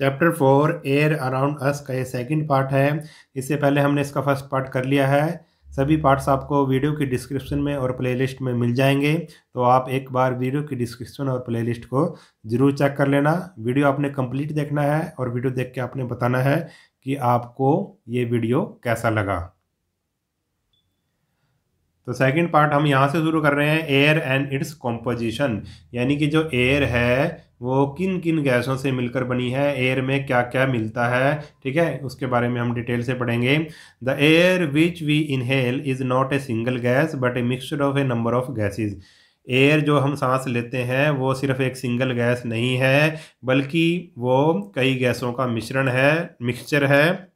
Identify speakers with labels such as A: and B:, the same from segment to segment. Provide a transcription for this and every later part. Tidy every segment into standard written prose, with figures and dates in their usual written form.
A: Chapter 4 air around us का ये second part है। इससे पहले हमने इसका फर्स्ट पार्ट कर लिया है। सभी पार्ट्स आपको वीडियो की डिस्क्रिप्शन में और प्लेलिस्ट में मिल जाएंगे, तो आप एक बार वीडियो की डिस्क्रिप्शन और प्लेलिस्ट को ज़रूर चेक कर लेना। वीडियो आपने कंप्लीट देखना है और वीडियो देख के आपने बताना है कि आपको ये वीडियो कैसा लगा। तो सेकंड पार्ट हम यहाँ से शुरू कर रहे हैं, एयर एंड इट्स कॉम्पोजिशन, यानी कि जो एयर है वो किन किन गैसों से मिलकर बनी है, एयर में क्या क्या मिलता है, ठीक है, उसके बारे में हम डिटेल से पढ़ेंगे। The air which we inhale is not a single gas but a mixture of a number of gases. Air जो हम सांस लेते हैं वो सिर्फ एक सिंगल गैस नहीं है, बल्कि वो कई गैसों का मिश्रण है, मिक्सचर है।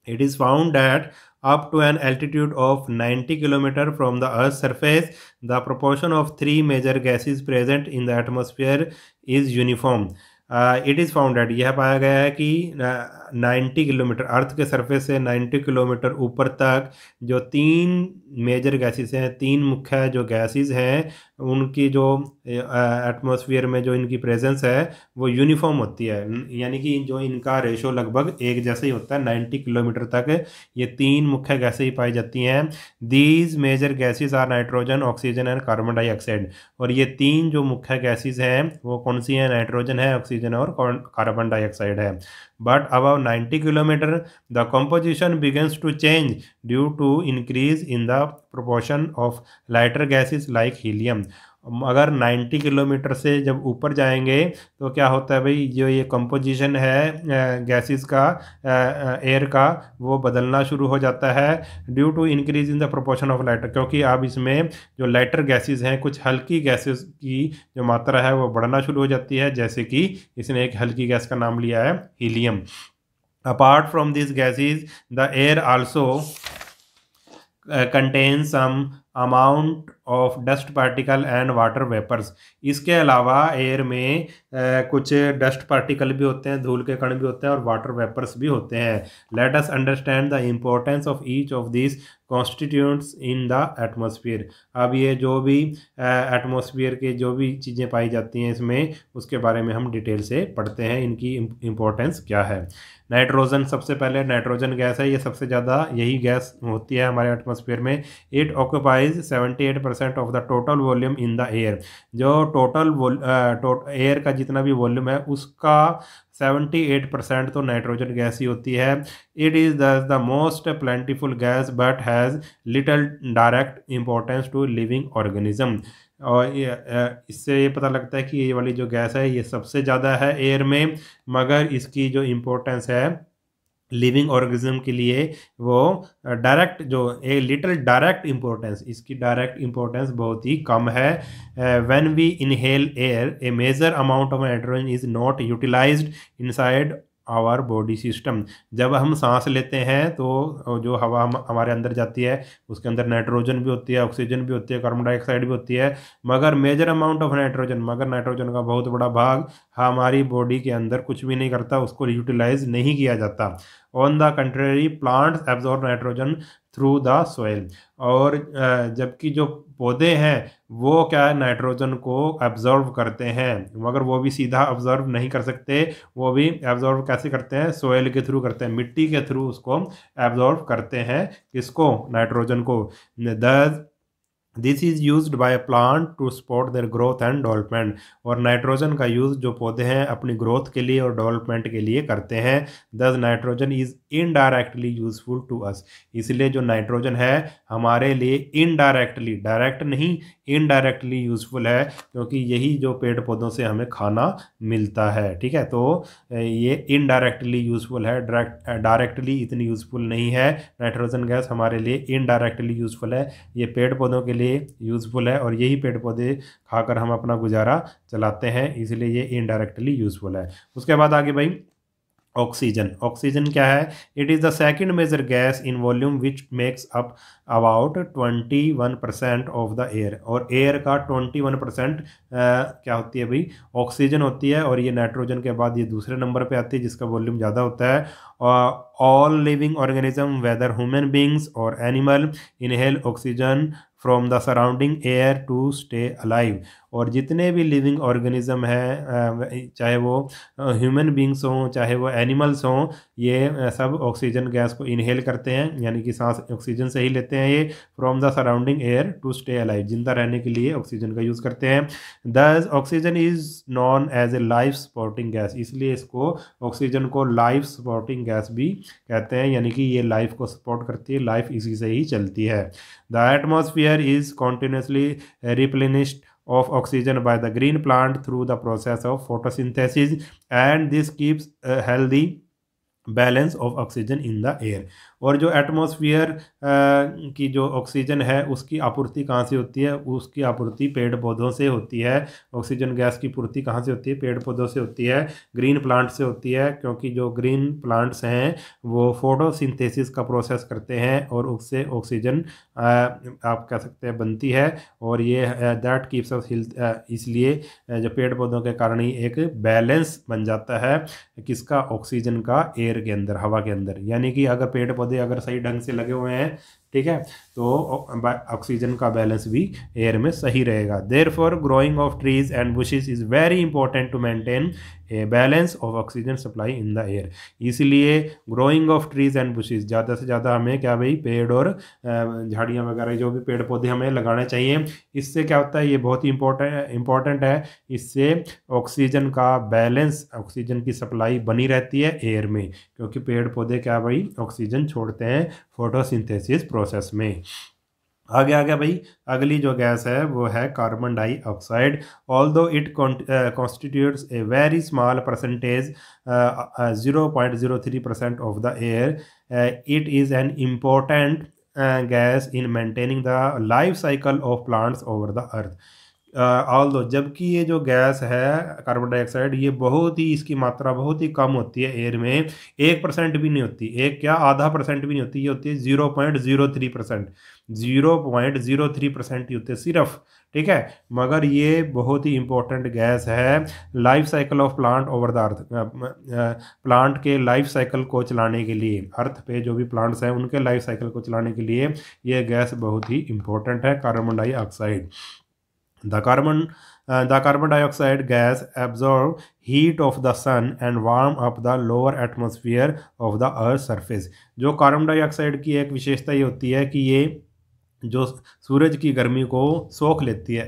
A: It is found that up to an altitude of 90 km from the Earth's surface, the proportion of three major gases present in the atmosphere is uniform. It is found that, यह पाया गया है कि 90 kilometre, अर्थ के surface से 90 kilometre ऊपर तक जो तीन मेजर गैसेस हैं, तीन मुख्य जो गैसेस हैं, उनकी जो एटमॉस्फेयर में जो इनकी प्रेजेंस है वो यूनिफॉर्म होती है, यानी कि जो इनका रेशो लगभग एक जैसा ही होता है। 90 किलोमीटर तक ये तीन मुख्य गैसें ही पाई जाती हैं। These major gases are nitrogen, oxygen and carbon dioxide. और ये तीन जो मुख्य गैसेस हैं वो कौन सी हैं? नाइट्रोजन है, ऑक्सीजन और कार्बन डाइऑक्साइड है। But above 90 kilometre the composition begins to change due to increase in the proportion of lighter gases like helium। अगर 90 किलोमीटर से जब ऊपर जाएंगे तो क्या होता है भाई, जो ये कंपोजिशन है गैसेस का, एयर का, वो बदलना शुरू हो जाता है due to increase in the proportion of lighter, क्योंकि अब इसमें जो लाइटर गैसेस हैं, कुछ हल्की गैसेस की जो मात्रा है वो बढ़ना शुरू हो जाती है, जैसे कि इसने एक हल्की गैस का नाम लिया है helium. Apart from this gases the air also contains some amount of dust particle and water vapors। इसके अलावा एयर में कुछ डस्ट पार्टिकल भी होते हैं, धूल के कण भी होते हैं और वाटर वेपर्स भी होते हैं। Let us understand the importance of each of this constituents in the atmosphere. अब ये जो भी एटमॉस्फेयर के जो भी चीज़ें पाई जाती हैं इसमें, उसके बारे में हम डिटेल से पढ़ते हैं, इनकी इम्पोर्टेंस क्या है। नाइट्रोजन, सबसे पहले नाइट्रोजन गैस है, ये सबसे ज़्यादा यही गैस होती है हमारे एटमॉस्फेयर में। It occupies 78% of the total volume in the air. जो टोटल एयर का जितना भी वॉल्यूम है उसका 78% तो नाइट्रोजन गैस ही होती है। It is the most plentiful gas but has little direct importance to living organism. और इससे ये पता लगता है कि ये वाली जो गैस है ये सबसे ज़्यादा है एयर में, मगर इसकी जो इम्पोर्टेंस है लिविंग ऑर्गेनिज्म के लिए वो डायरेक्ट, जो ए लिटिल डायरेक्ट इम्पोर्टेंस, इसकी डायरेक्ट इम्पोर्टेंस बहुत ही कम है। When we inhale air a major amount of nitrogen is not utilized inside our body system. जब हम सांस लेते हैं तो जो हवा हमारे अंदर जाती है उसके अंदर नाइट्रोजन भी होती है, ऑक्सीजन भी होती है, कार्बन डाइऑक्साइड भी होती है, मगर मेजर अमाउंट ऑफ नाइट्रोजन, मगर नाइट्रोजन का बहुत बड़ा भाग हमारी बॉडी के अंदर कुछ भी नहीं करता, उसको यूटिलाइज नहीं किया जाता। On the contrary plants absorb nitrogen through the soil. और जबकि जो पौधे हैं वो क्या है, नाइट्रोजन को एब्जॉर्व करते हैं, मगर वो भी सीधा एब्जॉर्व नहीं कर सकते, वो भी एब्जॉर्व कैसे करते हैं? सोइल के थ्रू करते हैं, मिट्टी के थ्रू उसको एब्जॉर्व करते हैं। किसको? नाइट्रोजन को। This is used by plant to support their growth and development. और नाइट्रोजन का यूज़ जो पौधे हैं अपनी ग्रोथ के लिए और डेवलपमेंट के लिए करते हैं। This nitrogen is indirectly useful to us. इसलिए जो नाइट्रोजन है हमारे लिए इनडायरेक्टली, डायरेक्ट नहीं, इनडायरेक्टली यूजफुल है, क्योंकि यही जो पेड़ पौधों से हमें खाना मिलता है, ठीक है। तो ये इनडायरेक्टली यूजफुल है, डायरेक्टली इतनी यूजफुल नहीं है। नाइट्रोजन गैस हमारे लिए इनडायरेक्टली यूजफुल है, ये पेड़ पौधों के लिए यूजफुल है, और यही पेड़ पौधे खाकर हम अपना गुजारा चलाते हैं, इसलिए ये इनडायरेक्टली यूजफुल है। उसके बाद आगे भाई ऑक्सीजन। ऑक्सीजन क्या है? It is the second major gas in volume which makes up about 21% of the air. और एयर का 21% क्या होती है भाई? ऑक्सीजन होती है, और ये नाइट्रोजन के बाद ये दूसरे नंबर पे आती है जिसका वॉल्यूम ज़्यादा होता है। All living organism whether human beings और animal inhale oxygen from the surrounding air to stay alive. और जितने भी लिविंग ऑर्गेनिज्म हैं, चाहे वो ह्यूमन बींग्स हों चाहे वो एनिमल्स हों, ये सब ऑक्सीजन गैस को इनहेल करते हैं, यानी कि सांस ऑक्सीजन से ही लेते हैं ये, from the surrounding air to stay alive, जिंदा रहने के लिए ऑक्सीजन का यूज़ करते हैं। This oxygen is known as a life supporting gas, इसलिए इसको ऑक्सीजन को लाइफ सपोर्टिंग गैस भी कहते हैं, यानी कि ये लाइफ को सपोर्ट करती है, लाइफ इसी से ही चलती है। The atmosphere is continuously replenished of oxygen by the green plant through the process of photosynthesis, and this keeps a healthy balance of oxygen in the air. और जो एटमॉस्फेयर की जो ऑक्सीजन है उसकी आपूर्ति कहाँ से होती है, उसकी आपूर्ति पेड़ पौधों से होती है। ऑक्सीजन गैस की पूर्ति कहाँ से होती है, पेड़ पौधों से होती है, ग्रीन प्लांट से होती है, क्योंकि जो ग्रीन प्लांट्स हैं वो फोटोसिंथेसिस का प्रोसेस करते हैं और उससे ऑक्सीजन आप कह सकते हैं बनती है, और ये दैट कीप्स अस हेल्थ, इसलिए जो पेड़ पौधों के कारण ही एक बैलेंस बन जाता है किसका, ऑक्सीजन का एयर के अंदर, हवा के अंदर। यानी कि अगर पेड़ पौधे अगर सही ढंग से लगे हुए हैं, ठीक है, तो ऑक्सीजन का बैलेंस भी एयर में सही रहेगा। Therefore growing of trees and bushes is very important to maintain a balance of oxygen supply in the air. इसलिए growing of trees and bushes, ज़्यादा से ज़्यादा हमें क्या भाई, पेड़ और झाड़ियाँ वगैरह जो भी पेड़ पौधे हमें लगाने चाहिए। इससे क्या होता है, ये बहुत ही इंपॉर्टेंट है, इससे ऑक्सीजन का बैलेंस, ऑक्सीजन की सप्लाई बनी रहती है एयर में, क्योंकि पेड़ पौधे क्या भाई ऑक्सीजन छोड़ते हैं फोटोसिंथेसिस प्रोसेस में। आगे आ गया भाई, अगली जो गैस है वो है carbon dioxide. Although it constitutes a very small percentage 0.03% of the air, it is an important gas in maintaining the life cycle of plants over the earth. Although, जबकि ये जो गैस है कार्बन डाइऑक्साइड, ये बहुत ही, इसकी मात्रा बहुत ही कम होती है एयर में, 1% भी नहीं होती, एक क्या आधा परसेंट भी नहीं होती, ये होती है 0.03%, 0.03% ही होते हैं सिर्फ, ठीक है। मगर ये बहुत ही इंपॉर्टेंट गैस है life cycle of plant over the earth, plant के लाइफ साइकिल को चलाने के लिए, अर्थ पे जो भी प्लांट्स हैं उनके लाइफ साइकिल को चलाने के लिए ये गैस बहुत ही इंपॉर्टेंट है, carbon dioxide. The carbon dioxide gas absorb heat of the sun and warm up the lower atmosphere of the earth's surface। जो कार्बन डाइऑक्साइड की एक विशेषता ये होती है कि ये जो सूरज की गर्मी को सोख लेती है,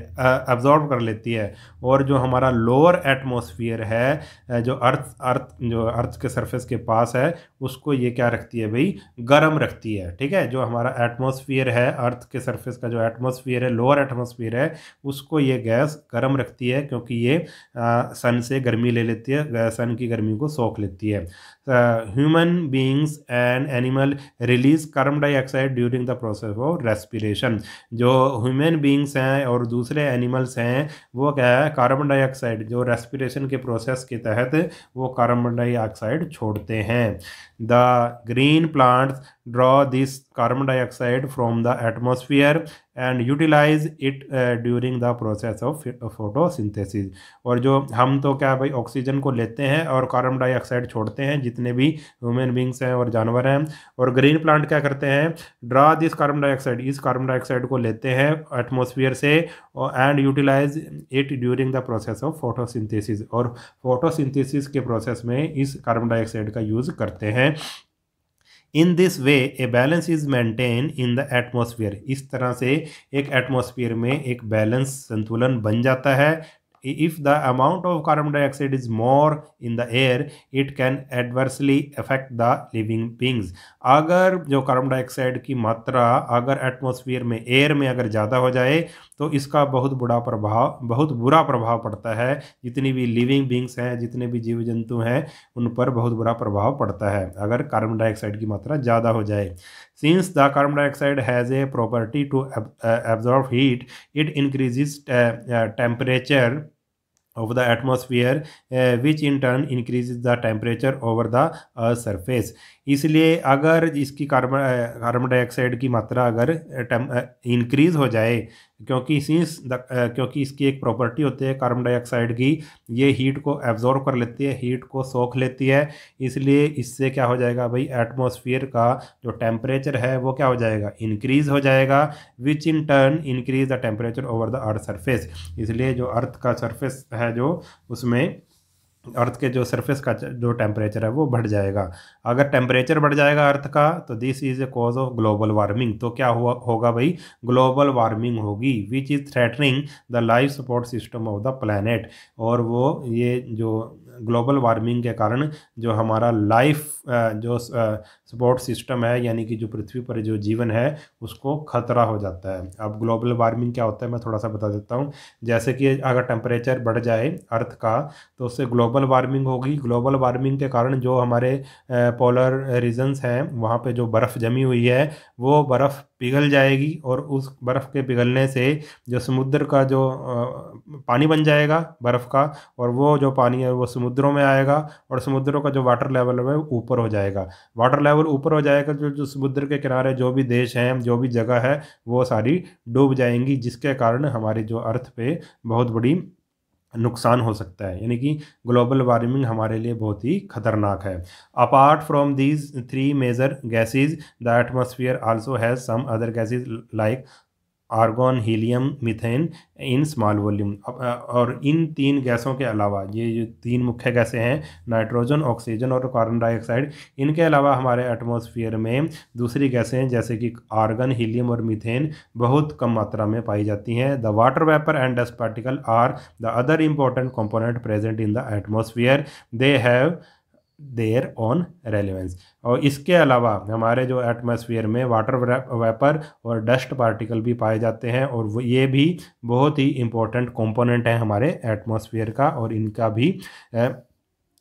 A: एब्जॉर्ब कर लेती है, और जो हमारा लोअर एटमॉस्फेयर है, जो अर्थ के सरफेस के पास है, उसको ये क्या रखती है भाई, गर्म रखती है, ठीक है। जो हमारा एटमॉस्फेयर है, अर्थ के सरफेस का जो एटमॉस्फेयर है, लोअर एटमॉस्फेयर है, उसको ये गैस गर्म रखती है, क्योंकि ये सन से गर्मी ले लेती है, सन की गर्मी को सोख लेती है। Human beings and animal release carbon dioxide during the process of respiration. जो ह्यूमन बींग्स हैं और दूसरे एनिमल्स हैं वो क्या है, कार्बन डाइऑक्साइड जो रेस्पिरेशन के प्रोसेस के तहत वो कार्बन डाइऑक्साइड छोड़ते हैं। The green plants draw this carbon dioxide from the atmosphere and utilize it during the process of photosynthesis. और जो हम तो क्या भाई ऑक्सीजन को लेते हैं और कार्बन डाइऑक्साइड छोड़ते हैं, जितने भी ह्यूमन बींग्स हैं और जानवर हैं, और ग्रीन प्लांट क्या करते हैं, ड्रा दिस कार्बन डाइऑक्साइड, इस कार्बन डाइऑक्साइड को लेते हैं एटमॉस्फेयर से and utilize it during the process of photosynthesis, और फोटोसिंथेसिस के प्रोसेस में इस कार्बन डाइऑक्साइड का यूज़ करते हैं। In this way a balance is maintain in the atmosphere, इस तरह से एक एटमॉस्फेयर में एक बैलेंस, संतुलन बन जाता है। If the amount of carbon dioxide is more in the air, it can adversely affect the living beings। अगर जो कार्बन डाइऑक्साइड की मात्रा अगर एटमॉस्फेयर में, एयर में अगर ज़्यादा हो जाए तो इसका बहुत बुरा प्रभाव पड़ता है, जितनी भी लिविंग बींग्स हैं, जितने भी जीव जंतु हैं, उन पर बहुत बुरा प्रभाव पड़ता है अगर कार्बन डाइऑक्साइड की मात्रा ज़्यादा हो जाए। Since the carbon dioxide has a property to absorb heat, it increases temperature of the atmosphere, which in turn increases the temperature over the earth's surface। इसलिए अगर इसकी कार्बन डाइऑक्साइड की मात्रा अगर इंक्रीज हो जाए क्योंकि इसकी एक प्रॉपर्टी होती है कार्बन डाइऑक्साइड की, ये हीट को एब्जॉर्ब कर लेती है, हीट को सोख लेती है। इसलिए इससे क्या हो जाएगा भाई, एटमॉस्फेयर का जो टेम्परेचर है वो क्या हो जाएगा, इंक्रीज हो जाएगा, which in turn increase the temperature over the earth surface. इसलिए जो अर्थ का सरफेस है जो उसमें अर्थ के जो सरफेस का जो टेम्परेचर है वो बढ़ जाएगा। अगर टेम्परेचर बढ़ जाएगा अर्थ का तो this is a cause of global warming. तो क्या हुआ होगा भाई, ग्लोबल वार्मिंग होगी, which is threatening the life support system of the planet. और वो ये जो ग्लोबल वार्मिंग के कारण जो हमारा लाइफ जो सपोर्ट सिस्टम है, यानी कि जो पृथ्वी पर जो जीवन है उसको खतरा हो जाता है। अब ग्लोबल वार्मिंग क्या होता है मैं थोड़ा सा बता देता हूँ। जैसे कि अगर टेम्परेचर बढ़ जाए अर्थ का तो उससे ग्लोबल वार्मिंग होगी। ग्लोबल वार्मिंग के कारण जो हमारे पोलर रीजन्स हैं वहाँ पे जो बर्फ़ जमी हुई है वो बर्फ़ पिघल जाएगी, और उस बर्फ़ के पिघलने से जो समुद्र का जो पानी बन जाएगा बर्फ़ का, और वो जो पानी है वो समुद्रों में आएगा, और समुद्रों का जो वाटर लेवल है ऊपर हो जाएगा। वाटर लेवल ऊपर हो जाएगा, जो जो समुद्र के किनारे जो भी देश हैं, जो भी जगह है, वो सारी डूब जाएंगी, जिसके कारण हमारी जो अर्थ पे बहुत बड़ी नुकसान हो सकता है। यानी कि ग्लोबल वार्मिंग हमारे लिए बहुत ही खतरनाक है। Apart from these three major gases the atmosphere also has some other gases like argon, helium, methane in small volume. और इन तीन गैसों के अलावा, ये जो तीन मुख्य गैसें हैं नाइट्रोजन, ऑक्सीजन और कार्बन डाइऑक्साइड, इनके अलावा हमारे एटमॉस्फेयर में दूसरी गैसें जैसे कि आर्गन, हीलियम और मीथेन बहुत कम मात्रा में पाई जाती हैं। The water vapour and dust particle are the other important component present in the atmosphere. They have their own relevance. और इसके अलावा हमारे जो एटमॉस्फेयर में वाटर वेपर और डस्ट पार्टिकल भी पाए जाते हैं, और वो ये भी बहुत ही इम्पोर्टेंट कंपोनेंट हैं हमारे एटमॉस्फेयर का, और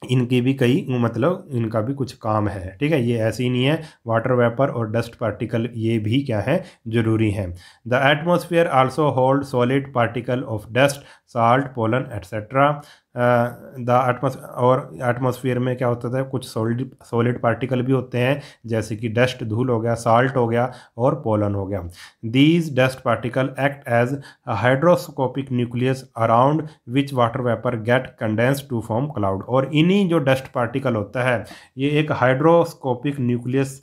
A: इनकी भी कई मतलब इनका भी कुछ काम है। ठीक है, ये ऐसे ही नहीं है, वाटर वेपर और डस्ट पार्टिकल ये भी क्या है, जरूरी है। The atmosphere also hold solid particle of dust, salt, pollen etcetera. और एटमॉस्फेयर में क्या होता है, कुछ सॉलिड पार्टिकल भी होते हैं जैसे कि डस्ट, धूल हो गया, साल्ट हो गया और पोलन हो गया। These dust particle act as hydroscopic nucleus around which water vapour get condensed to form cloud. और इन्हीं जो डस्ट पार्टिकल होता है ये एक हाइड्रोस्कोपिक न्यूक्लियस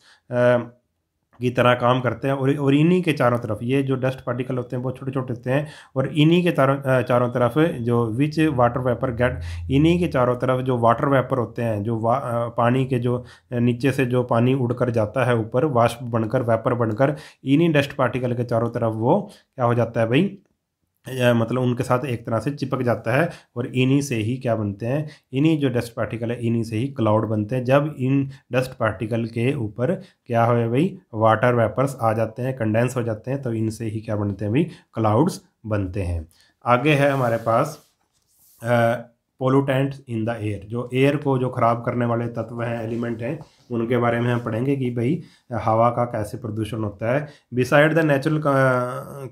A: की तरह काम करते हैं, और इन्हीं के चारों तरफ ये जो डस्ट पार्टिकल होते हैं वो छोटे छोटे होते हैं, और इन्हीं के चारों तरफ जो विच वाटर वेपर गेट, इन्हीं के चारों तरफ जो वाटर वेपर होते हैं, जो पानी के जो नीचे से जो पानी उड़कर जाता है ऊपर वाष्प बनकर, वेपर बनकर, इन्हीं डस्ट पार्टिकल के चारों तरफ वो क्या हो जाता है भाई, मतलब उनके साथ एक तरह से चिपक जाता है, और इन्हीं से ही क्या बनते हैं, इन्हीं जो डस्ट पार्टिकल है इन्हीं से ही क्लाउड बनते हैं। जब इन डस्ट पार्टिकल के ऊपर क्या हो भाई, वाटर वेपर्स आ जाते हैं, कंडेंस हो जाते हैं, तो इनसे ही क्या बनते हैं भाई, क्लाउड्स बनते हैं। आगे है हमारे पास पोलूटेंट्स इन द एयर। जो एयर को जो ख़राब करने वाले तत्व हैं, एलिमेंट हैं, उनके बारे में हम पढ़ेंगे कि भाई हवा का कैसे प्रदूषण होता है। Beside the natural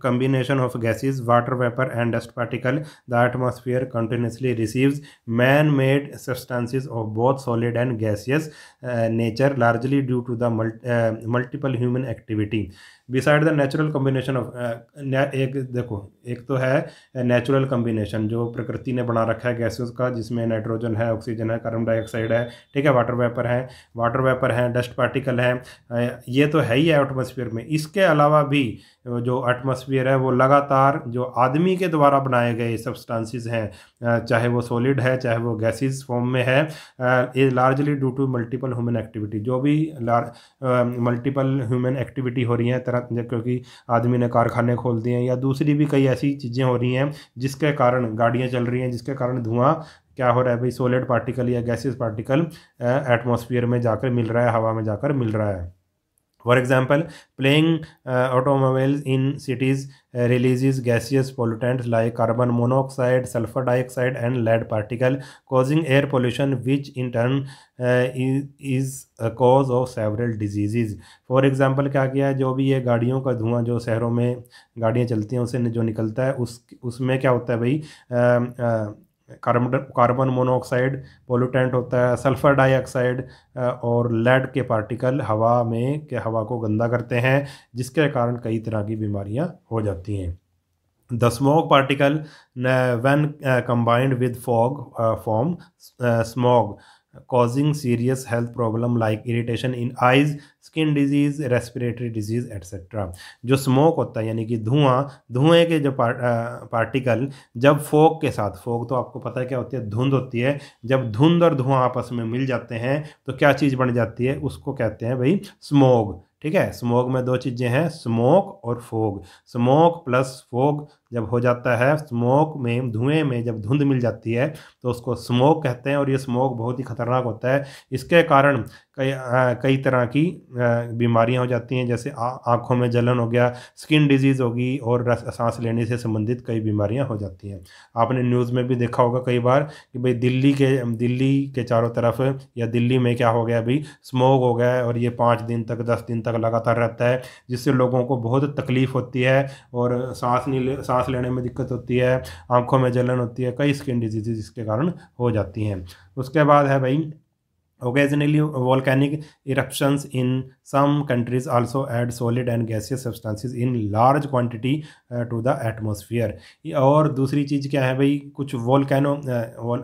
A: combination of gases, water vapour and dust particle, the atmosphere continuously receives man made substances of both solid and gaseous nature, largely due to the multiple human activity. Beside the natural combination of, एक देखो, एक तो है natural combination जो प्रकृति ने बना रखा है गैसेस का, जिसमें नाइट्रोजन है, ऑक्सीजन है, कार्बन डाइऑक्साइड है, ठीक है, वाटर वेपर है, डस्ट पार्टिकल है, ये तो है ही है एटमॉस्फेयर में। इसके अलावा भी जो एटमॉस्फेयर है वो लगातार जो आदमी के द्वारा बनाए गए सब्सटेंसेस हैं, चाहे वो सॉलिड है चाहे वो गैसेस फॉर्म में है, ये largely due to multiple human activity. जो भी मल्टीपल ह्यूमन एक्टिविटी हो रही है तरह, क्योंकि आदमी ने कारखाने खोल दिए हैं या दूसरी भी कई ऐसी चीज़ें हो रही हैं जिसके कारण गाड़ियाँ चल रही हैं, जिसके कारण धुआं क्या हो रहा है भाई, सॉलिड पार्टिकल या गैसेस पार्टिकल एटमॉस्फेयर में जाकर मिल रहा है, हवा में जाकर मिल रहा है। For example, playing automobiles in cities releases gaseous pollutants like carbon monoxide, sulfur dioxide, and lead particle, causing air pollution, which in turn is a cause of several diseases. For example, क्या किया है, जो भी ये गाड़ियों का धुआं जो शहरों में गाड़ियाँ चलती हैं उससे जो निकलता है, उसमें क्या होता है भाई, कार्बन मोनोऑक्साइड पोल्यूटेंट होता है, सल्फर डाइऑक्साइड और लेड के पार्टिकल हवा को गंदा करते हैं, जिसके कारण कई तरह की बीमारियां हो जाती हैं। The smoke particle when combined with fog form smog, causing serious health problem like irritation in eyes, skin disease, respiratory disease etcetera. जो स्मोक होता है यानी कि धुआं, धुएं के जो पार्टिकल जब फोग के साथ, फोग तो आपको पता है क्या होती है, धुंध होती है, जब धुंध और धुआं आपस में मिल जाते हैं तो क्या चीज़ बन जाती है, उसको कहते हैं भाई स्मोग। ठीक है, स्मोग में दो चीज़ें हैं, स्मोक और फोग। स्मोक प्लस फोग जब हो जाता है, स्मोक में, धुएं में जब धुंध मिल जाती है तो उसको स्मोक कहते हैं। और ये स्मोक बहुत ही खतरनाक होता है, इसके कारण कई तरह की बीमारियां हो जाती हैं, जैसे आँखों में जलन हो गया, स्किन डिजीज़ होगी, और सांस लेने से संबंधित कई बीमारियां हो जाती हैं। आपने न्यूज़ में भी देखा होगा कई बार कि भाई दिल्ली के चारों तरफ या दिल्ली में क्या हो गया भाई, स्मोक हो गया है, और ये 5 दिन तक 10 दिन तक लगातार रहता है, जिससे लोगों को बहुत तकलीफ़ होती है और सांस लेने में दिक्कत होती है, आँखों में जलन होती है, कई स्किन डिजीज़ इसके कारण हो जाती हैं। उसके बाद है भाई, occasionally volcanic eruptions in some countries also add solid and gaseous substances in large quantity to the atmosphere। और दूसरी चीज़ क्या है भाई, कुछ वोल्केनो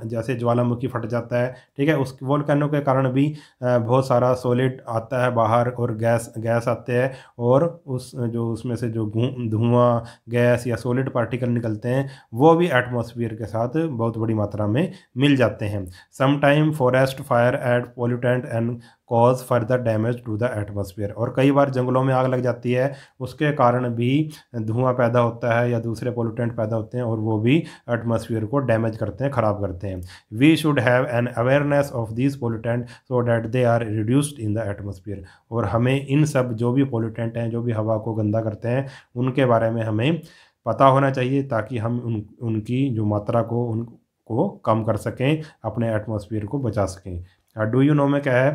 A: जैसे ज्वालामुखी फट जाता है, ठीक है, उस वोल्केनो के कारण भी बहुत सारा सॉलिड आता है बाहर, और गैस आते हैं, और उसमें से जो धुआं, गैस या सॉलिड पार्टिकल निकलते हैं वो भी एटमॉस्फेयर के साथ बहुत बड़ी मात्रा में मिल जाते हैं। Sometime forest fire add pollutant and cause further damage to the atmosphere. और कई बार जंगलों में आग लग जाती है, उसके कारण भी धुआं पैदा होता है या दूसरे पोल्यूटेंट पैदा होते हैं, और वो भी एटमॉस्फेयर को डैमेज करते हैं, ख़राब करते हैं। We should have an awareness of these pollutant so that they are reduced in the atmosphere. और हमें इन सब जो भी पोल्यूटेंट हैं, जो भी हवा को गंदा करते हैं, उनके बारे में हमें पता होना चाहिए, ताकि हम उनकी जो मात्रा को कम कर सकें, अपने एटमॉस्फेयर को बचा सकें। डू यू नो में क्या है,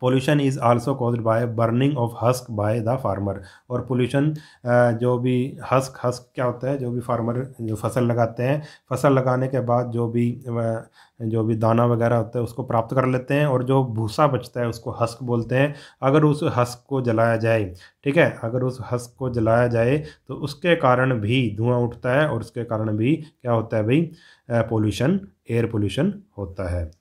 A: pollution is also caused by burning of husk by the farmer. और पोल्यूशन जो भी हस्क क्या होता है, जो भी फार्मर जो फसल लगाते हैं, फसल लगाने के बाद जो भी दाना वगैरह होता है उसको प्राप्त कर लेते हैं, और जो भूसा बचता है उसको हस्क बोलते हैं। अगर उस हस्क को जलाया जाए, ठीक है, अगर उस हस्क को जलाया जाए तो उसके कारण भी धुआं उठता है, और उसके कारण भी क्या होता है भाई, पोल्यूशन, एयर पोल्यूशन होता है।